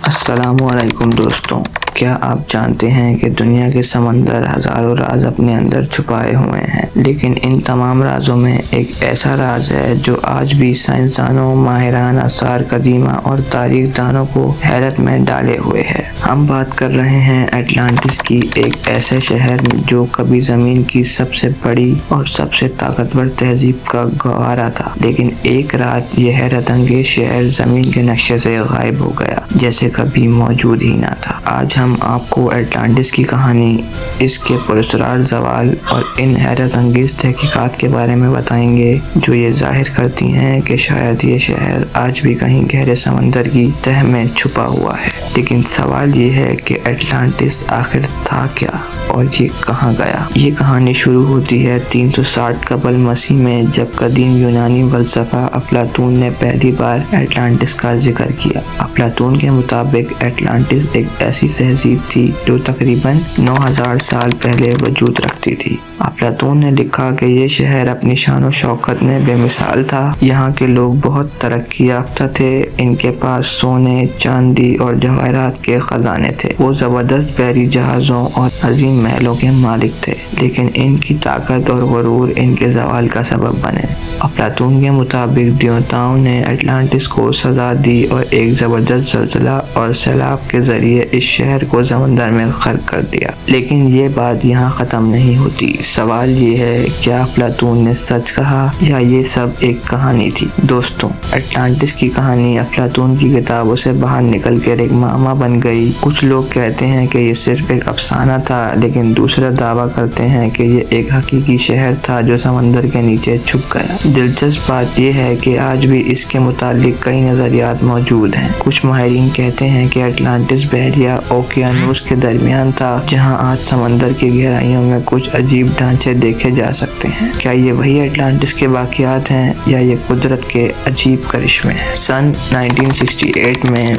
السلام علیکم دوستوں، کیا آپ جانتے ہیں کہ دنیا کے سمندر ہزاروں راز اپنے اندر چھپائے ہوئے ہیں، لیکن ان تمام رازوں میں ایک ایسا راز ہے جو آج بھی سائنسدانوں، ماہران آثار قدیمہ اور تاریخ دانوں کو حیرت میں ڈالے ہوئے ہے۔ ہم بات کر رہے ہیں اٹلانٹس کی، ایک ایسے شہر جو کبھی زمین کی سب سے بڑی اور سب سے طاقتور تہذیب کا گہوارہ تھا، لیکن ایک رات یہ حیرت انگیز شہر زمین کے نقشے سے غائب ہو گیا، جیسے کبھی موجود ہی نہ تھا۔ آج ہم آپ کو اٹلانٹس کی کہانی، اس کے پراسرار زوال اور ان حیرت انگیز تحقیقات کے بارے میں بتائیں گے جو یہ ظاہر کرتی ہیں کہ شاید یہ شہر آج بھی کہیں گہرے سمندر کی تہہ میں چھپا ہوا ہے۔ لیکن سوال یہ ہے کہ اٹلانٹس آخر تھا کیا اور یہ کہاں گیا؟ یہ کہانی شروع ہوتی ہے 360 قبل مسیح میں، جب قدیم یونانی فلسفہ افلاطون نے پہلی بار اٹلانٹس کا ذکر کیا۔ افلاطون کے مطابق اٹلانٹس ایک ایسی تہذیب تھی جو تقریباً 9000 سال پہلے وجود رکھتی تھی۔ افلاطون نے لکھا کہ یہ شہر اپنی شان و شوکت میں بے مثال تھا۔ یہاں کے لوگ بہت ترقی یافتہ تھے، ان کے پاس سونے، چاندی اور جواہرات کے خزانے تھے۔ وہ زبردست بحری جہازوں اور عظیم محلوں کے مالک تھے، لیکن ان کی طاقت اور غرور ان کے زوال کا سبب بنے۔ افلاطون کے مطابق دیوتاؤں نے اٹلانٹس کو سزا دی اور ایک زبردست زلزلہ اور سیلاب کے ذریعے اس شہر کو سمندر میں غرق کر دیا۔ لیکن یہ بات یہاں ختم نہیں ہوتی۔ سوال یہ ہے، کیا افلاطون نے سچ کہا یا یہ سب ایک کہانی تھی؟ دوستوں، اٹلانٹس کی کہانی افلاطون کی کتابوں سے باہر نکل کر ایک معمہ بن گئی۔ کچھ لوگ کہتے ہیں کہ یہ صرف ایک افسانہ تھا، لیکن دوسرے دعویٰ کرتے ہیں کہ یہ ایک حقیقی شہر تھا جو سمندر کے نیچے چھپ گیا۔ دلچسپ بات یہ ہے کہ آج بھی اس کے متعلق کئی نظریات موجود ہیں۔ کچھ ماہرین کہتے ہیں کہ اٹلانٹس بحیرہ اوقیانوس کے درمیان تھا، جہاں آج سمندر کی گہرائیوں میں کچھ عجیب ڈھانچے دیکھے جا سکتے ہیں۔ کیا یہ وہی اٹلانٹس کے واقعات ہیں یا یہ قدرت کے عجیب کرشمے ہیں؟ سن 1968 میں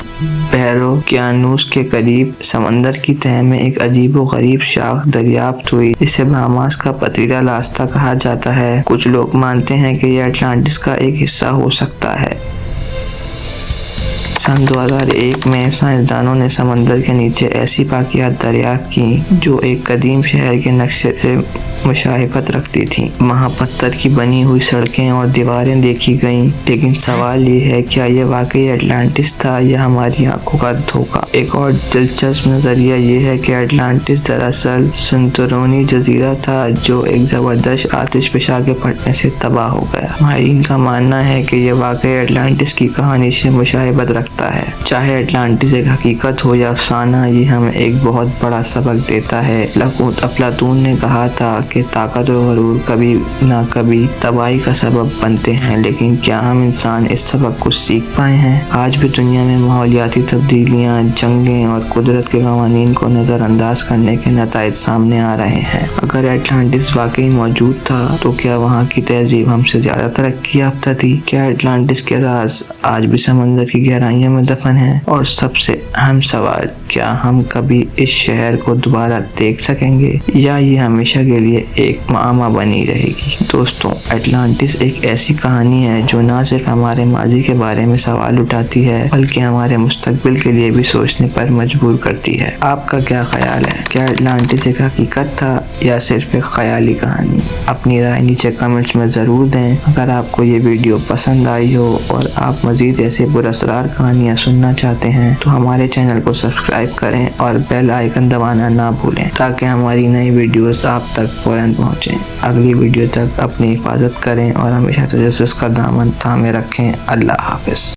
بحیرہ اوقیانوس کے قریب سمندر کی تہہ میں ایک عجیب و غریب شاخ دریافت ہوئی، جسے بہاماس کا پتھریلا راستہ کہا جاتا ہے۔ کچھ لوگ مانتے ہیں کہ یہ اٹلانٹس کا ایک حصہ ہو سکتا ہے۔ سن 2001 میں سائنسدانوں نے سمندر کے نیچے ایسی باقیات دریافت کی جو ایک قدیم شہر کے نقشے سے مشابہت رکھتی تھیں۔ وہاں پتھر کی بنی ہوئی سڑکیں اور دیواریں دیکھی گئیں، لیکن سوال یہ ہے، کیا یہ واقعی اٹلانٹس تھا یا ہماری آنکھوں کا دھوکہ؟ ایک اور دلچسپ نظریہ یہ ہے کہ اٹلانٹس دراصل سنتورینی جزیرہ تھا جو ایک زبردست آتش فشاں کے پھٹنے سے تباہ ہو گیا۔ ماہرین کا ماننا ہے کہ یہ واقعہ اٹلانٹس کی کہانی سے مشابہت رکھتا ہے۔ چاہے اٹلانٹس ایک حقیقت ہو یا افسانہ، یہ ہمیں ایک بہت بڑا سبق دیتا ہے۔ افلاطون نے کہا تھا کہ طاقت اور غرور کبھی نہ کبھی تباہی کا سبب بنتے ہیں، لیکن کیا ہم انسان اس سبق کو سیکھ پائے ہیں؟ آج بھی دنیا میں ماحولیاتی تبدیلیاں، جنگیں اور قدرت کے قوانین کو نظر انداز کرنے کے نتائج سامنے آ رہے ہیں۔ اگر اٹلانٹس واقعی موجود تھا تو کیا وہاں کی تہذیب ہم سے زیادہ ترقی یافتہ تھی؟ کیا اٹلانٹس کے راز آج بھی سمندر کی گہرائیوں میں دفن ہیں؟ اور سب سے اہم سوال، کیا ہم کبھی اس شہر کو دوبارہ دیکھ سکیں گے یا یہ ہمیشہ کے لیے ایک معمہ بنی رہے گی؟ دوستوں، اٹلانٹس ایک ایسی کہانی ہے جو نہ صرف ہمارے ماضی کے بارے میں سوال اٹھاتی ہے بلکہ ہمارے مستقبل کے لیے بھی سوچنے پر مجبور کرتی ہے۔ آپ کا کیا خیال ہے؟ کیا اٹلانٹس ایک حقیقت تھا یا صرف ایک خیالی کہانی؟ اپنی رائے نیچے کمنٹس میں ضرور دیں۔ اگر آپ کو یہ ویڈیو پسند آئی ہو اور آپ مزید ایسے پراسرار کہانیاں سننا چاہتے ہیں تو ہمارے چینل کو سبسکرائب کریں اور بیل آئیکن دبانا نہ بھولیں تاکہ ہماری نئی ویڈیوز آپ تک فوراً پہنچیں۔ اگلی ویڈیو تک اپنی حفاظت کریں اور ہمیشہ تجسس کا دامن تھامے رکھیں۔ اللہ حافظ۔